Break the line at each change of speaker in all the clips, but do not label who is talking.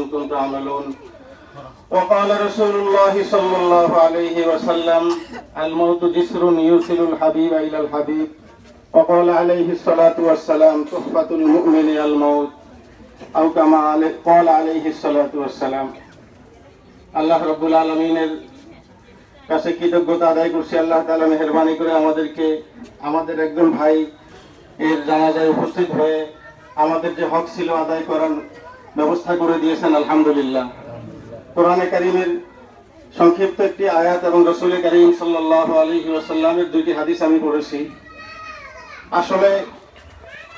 كنتم تعملون. وقال رسول الله صلى الله عليه وسلم الموت جسر يوصل الحبيب إلى الحبيب. وقال عليه الصلاة والسلام تحفة المؤمن الموت أو كما قال عليه الصلاة والسلام. আল্লাহ রাব্বুল আলামিনের কাছে কৃতজ্ঞতা আদায় করছি। আল্লাহ তাআলা মেহেরবানি করে আমাদেরকে আমাদের একজন ভাই এর জানাজায় উপস্থিত হয়ে আমাদের যে হক ছিল আদায় করার ব্যবস্থা করে দিয়েছেন, আলহামদুলিল্লাহ। কোরআনে কারীমের সংক্ষিপ্ত একটি আয়াত এবং রাসূল কারীম সাল্লাল্লাহু আলাইহি ওয়াসাল্লামের দুইটি হাদিস আমি পড়েছি। আসলে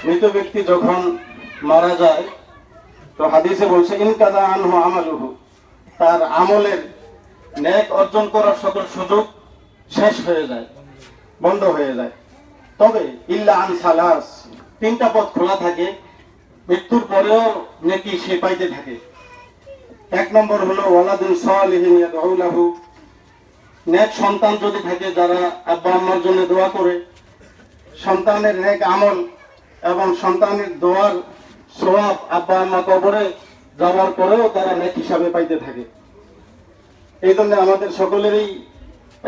মৃত ব্যক্তি যখন মারা যায় তো হাদিসে বলছে ইনকাদা আনহু আমালুহু, তার আমলের নেক অর্জন করার সকল সুযোগ শেষ হয়ে যায়, বন্ধ হয়ে যায়। তবে ইল্লা আন সালাস, তিনটা পথ খোলা থাকে, মৃত্যুর পরেও নেকি সে পাইতে থাকে। এক নম্বর হলো ওয়ালাদুন সালিহিন ইয়াদউ লাহু, নেক সন্তান যদি থাকে যারা আব্বা আম্মার জন্য দোয়া করে, সন্তানের নেক আমল এবং সন্তানের দোয়ার সওয়াব আব্বা আম্মা কবরে যাওয়ার পরেও তারা নেক হিসাবে পাইতে থাকে। এই জন্য আমাদের সকলেরই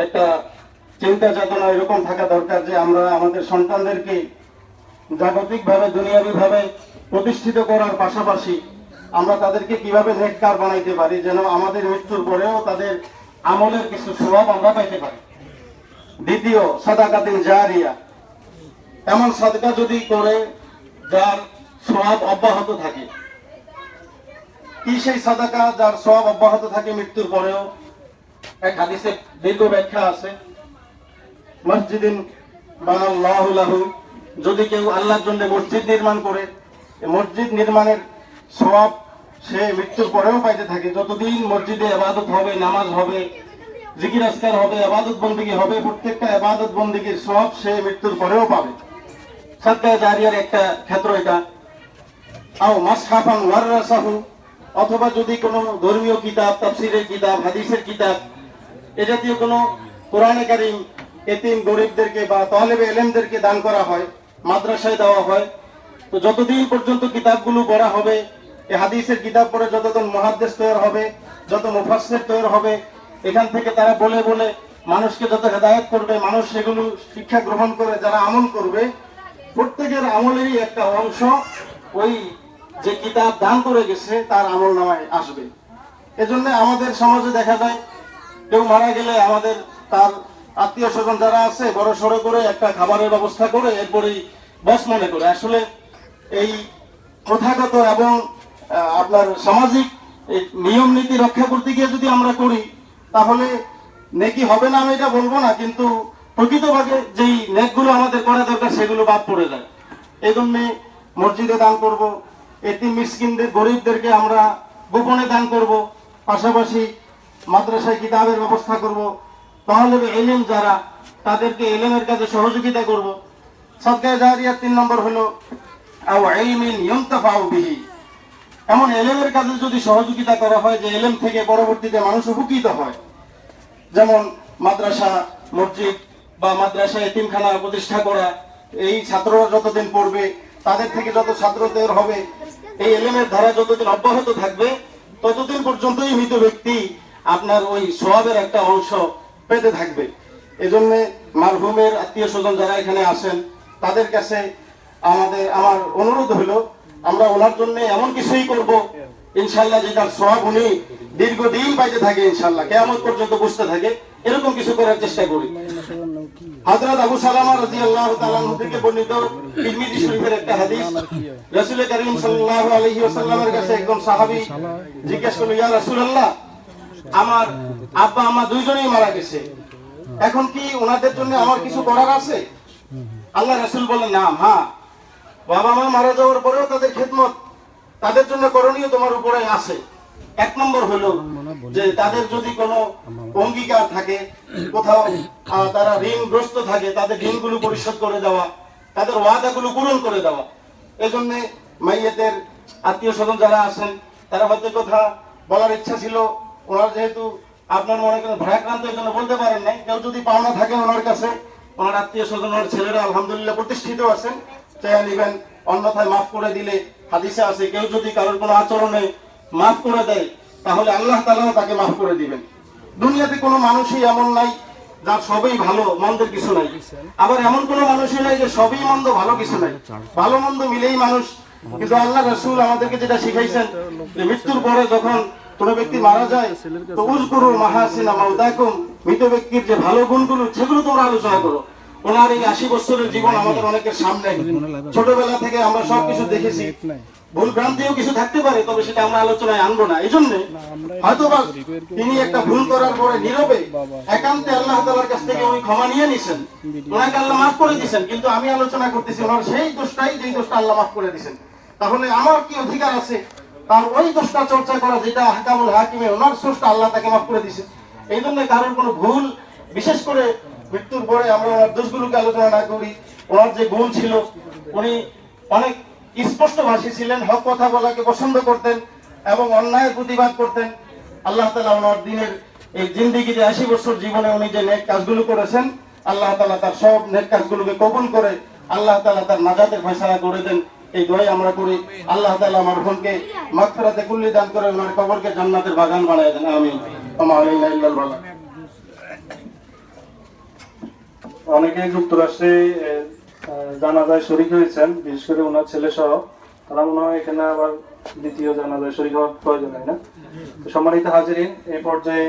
একটা চিন্তা চেতনা এরকম থাকা দরকার যে আমরা আমাদের সন্তানদেরকে জাগতিকভাবে দুনিয়াবীভাবে প্রতিষ্ঠিত করার পাশাপাশি আমরা তাদেরকে কিভাবে নেককার বানাইতে পারি, যেন আমাদের মৃত্যুর পরেও তাদের আমলের কিছু সওয়াব আমরা পাইতে পারি। দ্বিতীয়, সাদাকাতুন জারিয়া, এমন সাদকা যদি করে যার সওয়াব অব্যাহত থাকে। কি সেই সাদাকা যার সওয়াব অব্যাহত থাকে মৃত্যুর পরেও? এক হাদিসে দীর্ঘ ব্যাখ্যা আছে। মসজিদিন বানাল্লাহু লাহু, যদি কেউ আল্লাহর জন্য মসজিদ নির্মাণ করে, মসজিদ নির্মাণের সওয়াব সে মৃত্যুর পরেও পাইতে থাকে। যতদিন মসজিদে ইবাদত হবে, নামাজ হবে, জিকির আজকার হবে, ইবাদত বন্দেগী হবে, প্রত্যেকটা ইবাদত বন্দেগীর সওয়াব সে মৃত্যুর পরেও পাবে। সাদকা জারিয়ার একটা ক্ষেত্র এটা। আও মাসহাফান ওয়ারাসাহু, অথবা যদি কোনো ধর্মীয় কিতাব, তাফসীরের কিতাব, হাদিসের কিতাব, এ জাতীয় কোনো কোরআনে কারীম এতিম গরিবদেরকে বা তালেবে ইলমদেরকে দান করা হয়, মাদ্রাসায় দেওয়া হয়, তো যতদিন পর্যন্ত কিতাবগুলো পড়া হবে, এই হাদিসের কিতাব পড়ে যতদিন মুহাদ্দিস তৈরি হবে, যত মুফাসসির তৈরি হবে, এখান থেকে তারা বলে বলে মানুষকে যত হেদায়েত করবে, মানুষ সেগুলো শিক্ষা গ্রহণ করে যারা আমল করবে, প্রত্যেকের আমলেরই একটা অংশ ওই যে কিতাব দান করে গেছে তার আমল নামায় আসবে। এজন্য আমাদের সমাজে দেখা যায় কেউ মারা গেলে আমাদের তার আত্মীয় স্বজন যারা আছে বড় সড়ো করে একটা খাবারের ব্যবস্থা করে এরপরেই বস মনে করে। আসলে এই প্রথাগত এবং আপনার সামাজিক নিয়ম নীতি রক্ষা করতে গিয়ে যদি আমরা করি তাহলে নেকি হবে না আমি এটা বলবো না, কিন্তু প্রকৃতভাবে যেই নেকগুলো আমাদের করা দরকার সেগুলো বাদ পড়ে যায়। এই জন্য মসজিদে দান করব, এতিম মিসকিনদের গরিবদেরকে আমরা গোপনে দান করব, পাশাপাশি মাদ্রাসায় কিতাবের ব্যবস্থা করব, তাহলে ইলম যারা তাদেরকে ইলমের কাজে সহযোগিতা করব। সাদকা জারিয়া 3 নম্বর হলো আও ইলমিন ইউনতাফাউ বিহি, এমন ইলমের কাজে যদি সহযোগিতা করা হয় যে ইলম থেকে পরবর্তীতে মানুষ উপকৃত হয়। যেমন মাদ্রাসা, মসজিদ বা মাদ্রাসা এতিমখানা প্রতিষ্ঠা করা, এই ছাত্ররা যতদিন পড়বে তাদের থেকে যত ছাত্র তৈরি হবে, এই ইলমের ধারা যতদিন অব্যাহত থাকবে ততদিন পর্যন্তই মৃত ব্যক্তি আপনার ওই সওয়াবের একটা অংশ পেতে থাকবে। এজন্য মারহুমের আত্মীয় স্বজন যারা এখানে আসেন তাদের কাছে আমার অনুরোধ হলো আমরা ওনার জন্য এমন কিছুই করব ইনশাআল্লাহ যেটার সওয়াব উনি দীর্ঘদিন পাইতে থাকে, ইনশাআল্লাহ কিয়ামত পর্যন্ত বুঝতে থাকে, এরকম কিছু করার চেষ্টা করি। হযরত আবু সালামা রাদিয়াল্লাহু তাআলা থেকে বর্ণিত তিরমিজি শরীফের একটা হাদিস, রাসূল কারীম সাল্লাল্লাহু আলাইহি ওয়াসাল্লামের কাছে একজন সাহাবী জিজ্ঞাসা করল, ইয়া রাসূলুল্লাহ, আমার আব্বা আম্মা দুইজনেই মারা গেছে, এখন কি ওনাদের জন্য আমার কিছু করার আছে? আল্লাহ রাসূল বললেন, না, হ্যাঁ, বাবা মা মারা যাওয়ার পরেও তাদের খেদমত, তাদের জন্য করণীয় তোমার উপরে আছে। 1 নম্বর হলো যে তাদের যদি কোনো অঙ্গীকার থাকে, কোথাও তারা ঋণগ্রস্ত থাকে, তাদের ঋণগুলো পরিশোধ করে দেওয়া, তাদের ওয়াদাগুলো পূরণ করে দেওয়া। এজন্য মাইয়েতের আত্মীয় স্বজন যারা আছেন তারা হয়তো কথা বলার ইচ্ছা ছিল, ওনার যেহেতু আপনার মনে করেন ভারাক্রান্ত, এই জন্য বলতে পারেন নাই। কেউ যদি পাওনা থাকে ওনার কাছে, ওনার আত্মীয় স্বজন, ওনার ছেলেরা আলহামদুলিল্লাহ প্রতিষ্ঠিত আছেন, চেয়ে নিবেন, অন্যথায় মাফ করে দিলে হাদিসে আছে কেউ যদি কারোর কোনো আচরণে মাফ করে দেয়, তাহলে আল্লাহ তাআলাও তাকে মাফ করে দিবেন। দুনিয়াতে কোনো মানুষই এমন নাই যার সবই ভালো, মন্দের কিছু নাই। আবার এমন কোনো মানুষই নাই যে সবই মন্দ, ভালো কিছু নাই। ভালো মন্দ মিলেই মানুষ। কিন্তু আল্লাহ রাসূল আমাদেরকে যেটা শিখাইছেন যে মৃত্যুর পরে যখন কোন ব্যক্তি মারা যায়, তো উযকুরু মাহাসিনা মাউতাকুম, মৃত ব্যক্তির যে ভালো গুণগুলো সেগুলো তোমরা আলোচনা করো। ওনার এই 80 বছরের জীবন আমাদের অনেকের সামনে, ছোটবেলা থেকে আমরা সবকিছু দেখেছি। ভুল ভ্রান্তিও কিছু থাকতে পারে, তবে সেটা আমরা আলোচনায় আনবো না। এই জন্য হয়তোবা তিনি একটা ভুল করার পরে নীরবে একান্তে আল্লাহ তাআলার কাছ থেকে উনি ক্ষমা নিয়ে নিছেন, ওনাকে আল্লাহ মাফ করে দিয়েছেন। কিন্তু আমি আলোচনা করতেছি ওনার সেই দোষটাই, যেই দোষটা আল্লাহ মাফ করে দিয়েছেন। তাহলে আমার কি অধিকার আছে তার ওই দোষটা চর্চা করা, যেটা আহকামুল হাকিমে ওনার দোষটা আল্লাহ তাকে মাফ করে দিয়েছেন। এই জন্য কারোর কোনো ভুল, বিশেষ করে মৃত্যুর পরে আমরা ওনার দোষগুলোকে আলোচনা না করি। ওনার যে গুণ ছিল, উনি অনেক স্পষ্টভাষী ছিলেন, হক কথা বলাকে পছন্দ করতেন এবং অন্যায়ের প্রতিবাদ করতেন। আল্লাহ তাআলা ওনার দিনের এই জিন্দেগিতে 80 বছর জীবনে উনি যে নেক কাজগুলো করেছেন, আল্লাহ তাআলা তার সব নেক কাজগুলোকে কবুল করে আল্লাহ তাআলা তার নাজাতের ফয়সালা করে দেন। এই দোয়াই আমরা করি। আল্লাহ তাআলা মারহুমকে মাগফিরাতে কুল্লি দান করে ওনার কবরকে জান্নাতের বাগান বানায় দেন। আমিন। ওয়া আলাইনা ইল্লাল বালাগ।
অনেকে যুক্তরাষ্ট্রে জানাজায় শরীক হয়েছেন, বিশেষ করে ওনার ছেলে সহ। তারা মনে হয় এখানে আবার দ্বিতীয় জানাজায় শরীক হওয়ার প্রয়োজন হয় না। সম্মানিত হাজিরিন, এই পর্যায়ে